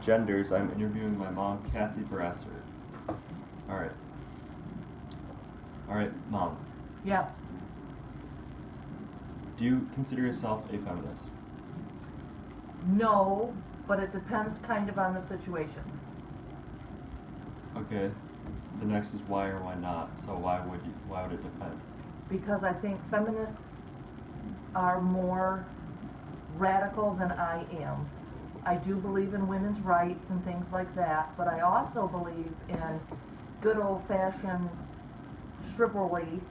genders, I'm interviewing my mom, Kathy Brasser. Alright. Alright, Mom. Yes. Do you consider yourself a feminist? No, but it depends kind of on the situation. Okay. The next is why or why not. So why would it depend? Because I think feminists are more radical than I am. I do believe in women's rights and things like that, but I also believe in good old-fashioned chivalry.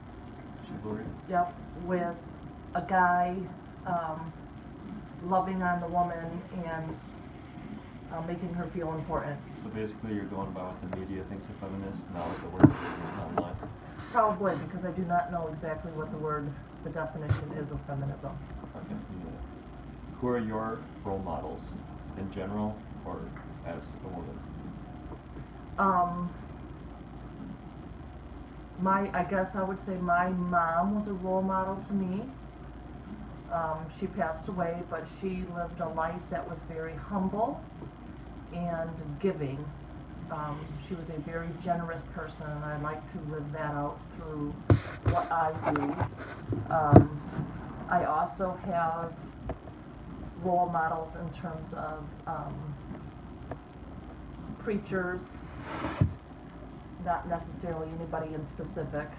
Chivalry? Yep, with a guy loving on the woman and making her feel important. So basically you're going by what the media thinks a feminist, not what the word is online. Probably, because I do not know exactly what the definition is of feminism. Okay. Who are your role models in general or as a woman? I guess I would say my mom was a role model to me. She passed away, but she lived a life that was very humble and giving. She was a very generous person, and I like to live that out through what I do. I also have role models in terms of preachers, not necessarily anybody in specific,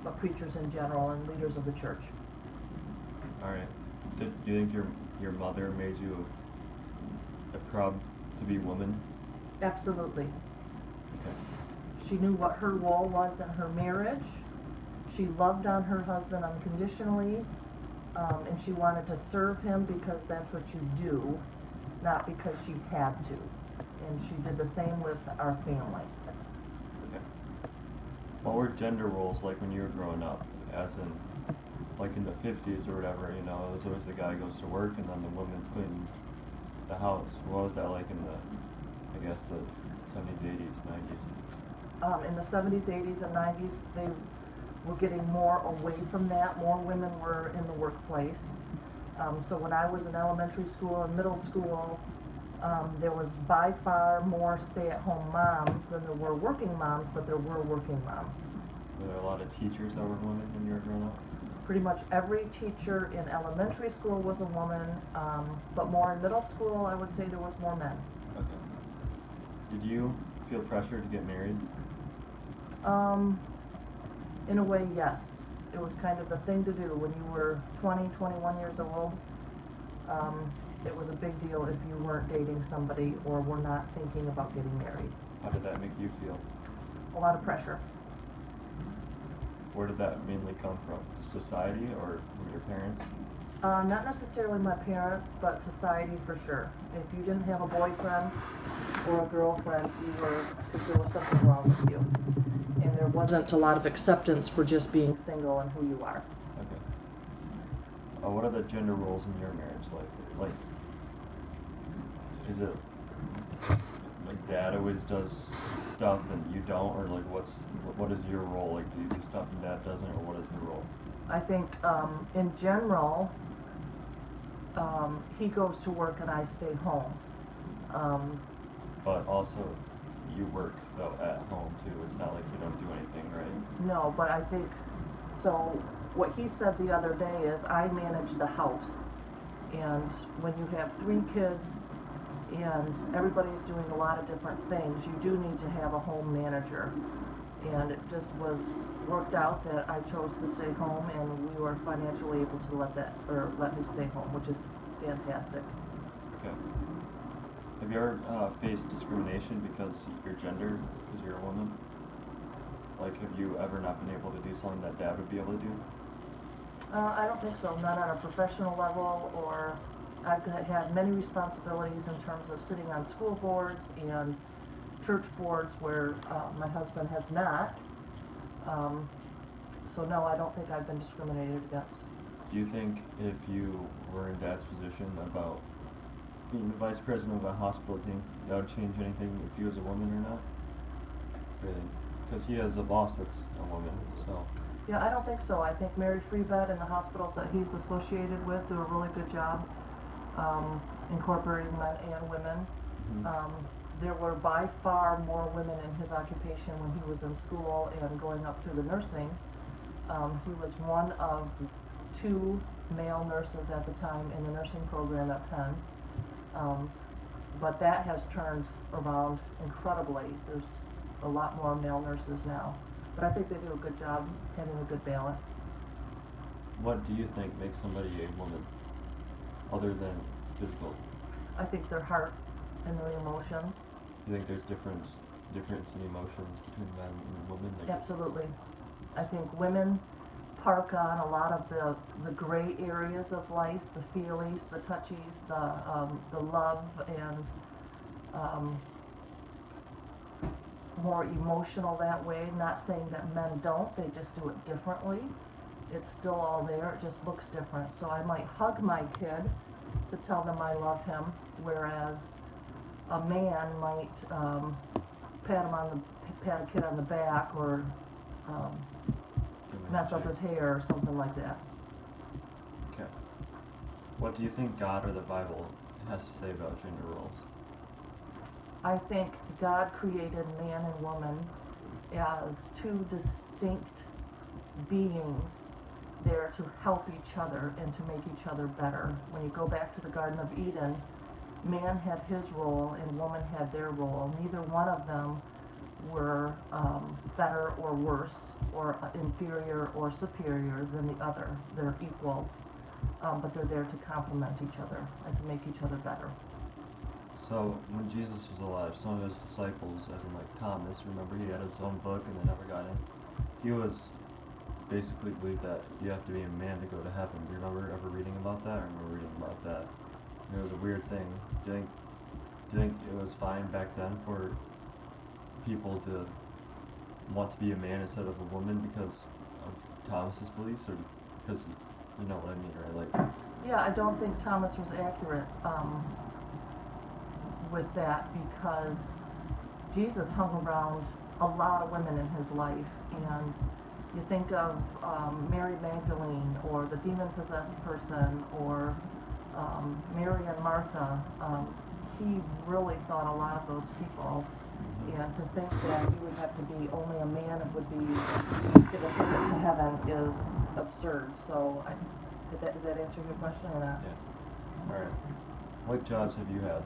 but preachers in general and leaders of the church. Alright. Do you think your mother made you proud to be woman? Absolutely. Okay. She knew what her role was in her marriage. She loved on her husband unconditionally, and she wanted to serve him because that's what you do, not because she had to. And she did the same with our family. Okay. What were gender roles like when you were growing up? As in, like in the 50s or whatever, it was always the guy goes to work and then the woman's cleaning the house. What was that like in the 70s, 80s, 90s? In the 70s, 80s, and 90s, they were getting more away from that. More women were in the workplace. So when I was in elementary school and middle school, there was by far more stay-at-home moms than there were working moms, but there were working moms. Were there a lot of teachers that were women when you were growing up? Pretty much every teacher in elementary school was a woman, but more in middle school, I would say there was more men. Okay. Did you feel pressure to get married? In a way, yes. It was kind of the thing to do when you were 20, 21 years old. It was a big deal if you weren't dating somebody or were not thinking about getting married. How did that make you feel? A lot of pressure. Where did that mainly come from? Society or from your parents? Not necessarily my parents, but society for sure. If you didn't have a boyfriend or a girlfriend, I think there was something wrong with you. And there wasn't a lot of acceptance for just being single and who you are. Okay. What are the gender roles in your marriage like? Like, is it like dad always does stuff and you don't, or like what is your role? Like, do you do stuff and dad doesn't, or what is the role? I think in general, he goes to work and I stay home. But also, you work though at home too. It's not like you don't do anything, right? No, but I think, so what he said the other day is I manage the house. And when you have 3 kids and everybody's doing a lot of different things, you do need to have a home manager. And it just was worked out that I chose to stay home, and we were financially able to let me stay home, which is fantastic. Okay. Have you ever faced discrimination because your gender, because you're a woman? Like, have you ever not been able to do something that dad would be able to do? I don't think so, not on a professional level, or I've had many responsibilities in terms of sitting on school boards and church boards where my husband has not. So no, I don't think I've been discriminated against. Do you think if you were in dad's position about being the vice president of a hospital, do you think that would change anything if you was a woman or not? Really? Because he has a boss that's a woman, so. Yeah, I don't think so. I think Mary Free Bed and the hospitals that he's associated with do a really good job incorporating men and women. There were by far more women in his occupation when he was in school and going up through the nursing. He was one of 2 male nurses at the time in the nursing program at Penn. But that has turned around incredibly. There's a lot more male nurses now. But I think they do a good job having a good balance. What do you think makes somebody a woman, other than physical? I think their heart and their emotions. Do you think there's difference in emotions between men and women? Absolutely. I think women park on a lot of the gray areas of life, the feelies, the touchies, the love, and more emotional that way. Not saying that men don't, they just do it differently. It's still all there, it just looks different. So I might hug my kid to tell them I love him, whereas a man might pat a kid on the back, or mess up his hair or something like that. Okay. What do you think God or the Bible has to say about gender roles? I think God created man and woman as 2 distinct beings there to help each other and to make each other better. When you go back to the Garden of Eden, man had his role and woman had their role. Neither one of them were better or worse or inferior or superior than the other. They're equals, but they're there to complement each other and to make each other better. So when Jesus was alive, some of his disciples, as in like Thomas, remember he had his own book and they never got in. He was basically believed that you have to be a man to go to heaven. Do you remember ever reading about that? I remember reading about that. It was a weird thing. Do you think it was fine back then for people to want to be a man instead of a woman because of Thomas's beliefs, or because you know what I mean, right? Like, yeah, I don't think Thomas was accurate with that, because Jesus hung around a lot of women in his life, and you think of Mary Magdalene, or the demon-possessed person, or Mary and Martha. He really thought a lot of those people. And to think that you would have to be only a man and would be given ticket to heaven is absurd. So, does that answer your question or not? yeah. All right. What jobs have you had?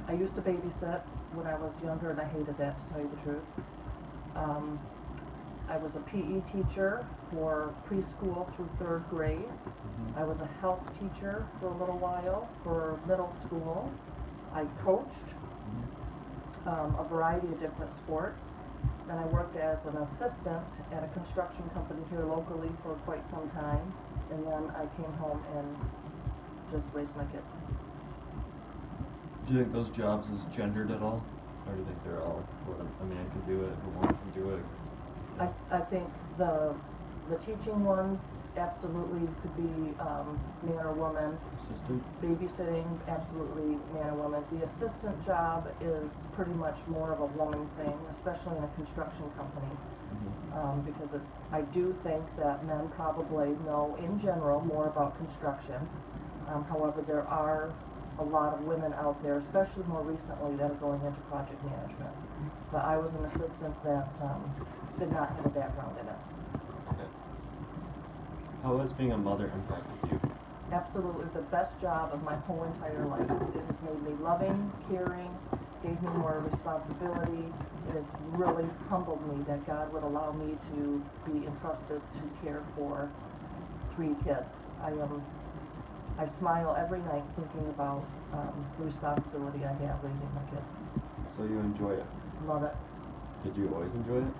I used to babysit when I was younger, and I hated that, to tell you the truth. I was a PE teacher for preschool through 3rd grade. I was a health teacher for a little while for middle school. I coached a variety of different sports. Then I worked as an assistant at a construction company here locally for quite some time, and then I came home and just raised my kids. Do you think those jobs is gendered at all? Or do you think they're all, a man can do it, a woman can do it? I think the teaching ones absolutely could be man or woman. Assistant? Babysitting, absolutely man or woman. The assistant job is pretty much more of a woman thing, especially in a construction company. Because I do think that men probably know, in general, more about construction. However, there are a lot of women out there, especially more recently, that are going into project management. But I was an assistant that did not have a background in it. Okay. How has being a mother impacted you? Absolutely the best job of my whole entire life. It has made me loving, caring, gave me more responsibility. It has really humbled me that God would allow me to be entrusted to care for 3 kids. I smile every night thinking about the responsibility I have raising my kids. So you enjoy it? Love it. Did you always enjoy it?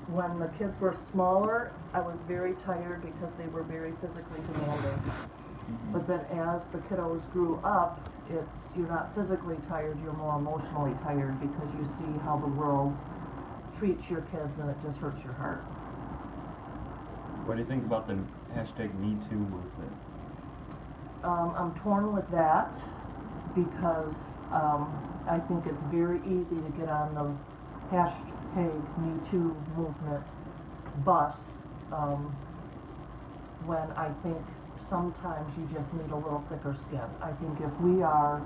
When the kids were smaller, I was very tired because they were very physically demanding. But then as the kiddos grew up, you're not physically tired, you're more emotionally tired, because you see how the world treats your kids and it just hurts your heart. What do you think about the #MeToo movement? I'm torn with that because I think it's very easy to get on the #MeToo movement bus when I think sometimes you just need a little thicker skin. I think if we are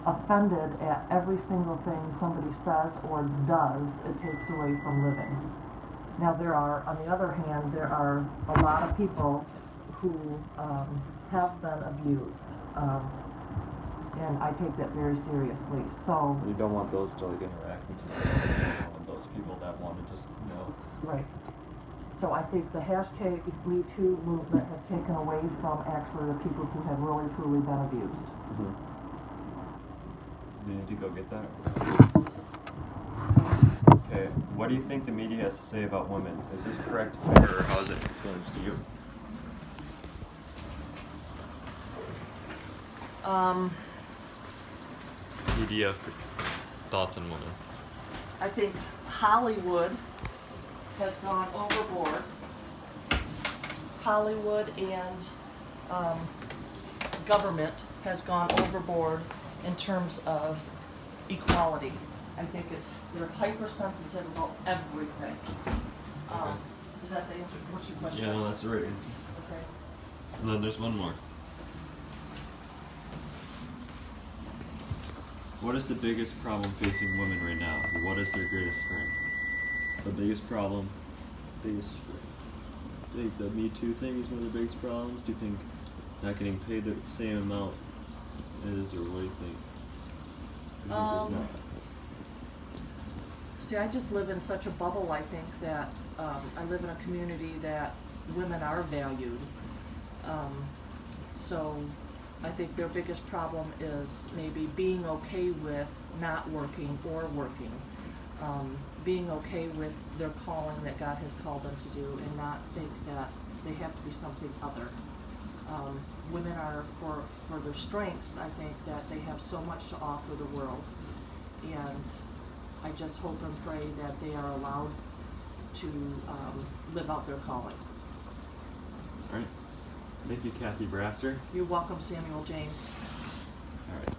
offended at every single thing somebody says or does, it takes away from living. Now on the other hand, there are a lot of people who have been abused, and I take that very seriously. So You don't want those to like interact with society. You don't want those people that want to just, you know. right. So I think the hashtag #MeToo movement has taken away from actually the people who have really truly been abused. Mm-hmm. You need to go get that. Okay, what do you think the media has to say about women? Is this correct, fair, or how has it influenced you? Media thoughts on women. I think Hollywood has gone overboard. Hollywood and government has gone overboard in terms of equality. I think they're hypersensitive about everything. Okay. Is that the answer? What's your question? Yeah, no, that's the right answer. Okay. And then there's one more. What is the biggest problem facing women right now? What is their greatest strength? The biggest problem, biggest strength. Do you think the Me Too thing is one of the biggest problems? Do you think not getting paid the same amount is, or what do you think? Do you think there's not? See, I just live in such a bubble, I think, that I live in a community that women are valued. So I think their biggest problem is maybe being okay with not working or working. Being okay with their calling that God has called them to do and not think that they have to be something other. Women are, for their strengths, I think that they have so much to offer the world. And I just hope and pray that they are allowed to live out their calling. All right. Thank you, Kathy Brasser. You're welcome, Samuel James. All right.